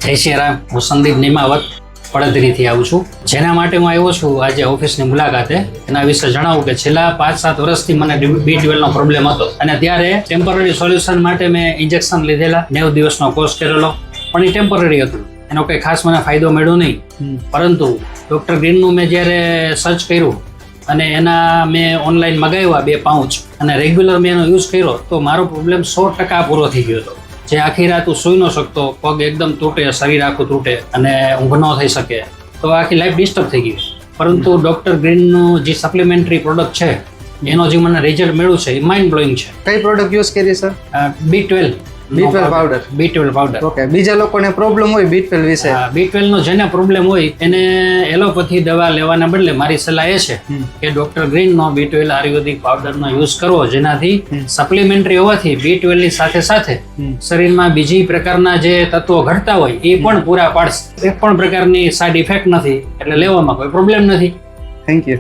જય શ્રી રામ. હું સંદીપ નિમાવત પડદરીથી આવું છું. જેના માટે હું આવ્યો છું આજે ઓફિસની મુલાકાતે. એના વિશે જણાવું કે છેલ્લા 5-7 વર્ષથી મને B12 નો પ્રોબ્લેમ હતો અને ત્યારે ટેમ્પરરી સોલ્યુશન માટે મેં ઇન્જેક્શન લીધેલા, 90 દિવસનો કોર્સ કરેલો, પણ એ ટેમ્પરરી હતું. એનો કંઈ ખાસ મને ફાયદો મળ્યો નહીં. પરંતુ ડૉક્ટર ગ્રીનનું મેં જ્યારે સર્ચ કર્યું અને એના મેં ઓનલાઈન મગાવ્યા 2 પાઉચ અને રેગ્યુલર મેં એનો યુઝ કર્યો તો મારો પ્રોબ્લેમ 100% પૂરો થઈ ગયો હતો. જે આખી રાત હું સૂઈ ન શકતો, પગ એકદમ તૂટે, શરીર આખું તૂટે અને ઊંઘ ન થઈ શકે, તો આખી લાઈફ ડિસ્ટર્બ થઈ ગઈ. પરંતુ ડૉક્ટર ગ્રીનનું જે સપ્લિમેન્ટરી પ્રોડક્ટ છે એનો જે મને રિઝલ્ટ મળ્યું છે એ માઇન્ડ બ્લોઈંગ છે. કઈ પ્રોડક્ટ યુઝ કરી sir? B12 powder. B12 powder. Okay, બીજા લોકોને પ્રોબ્લેમ હોય B12 વિશે? B12 નો જેને પ્રોબ્લેમ હોય એને એલોપેથી દવા લેવાના બદલે મારી સલાહ એ છે કે ડોક્ટર ગ્રીન નો B12 આયુર્વેદિક પાવડર નો યુઝ કરવો, જેનાથી સપ્લિમેન્ટરી હોવાથી B12 ની સાથે સાથે શરીરમાં બીજી પ્રકારના જે તત્વો ઘટતા હોય એ પણ પૂરા પાડશે. એક પણ પ્રકારની સાઇડ ઇફેક્ટ નથી, એટલે લેવામાં કોઈ પ્રોબ્લેમ નથી. Thank you.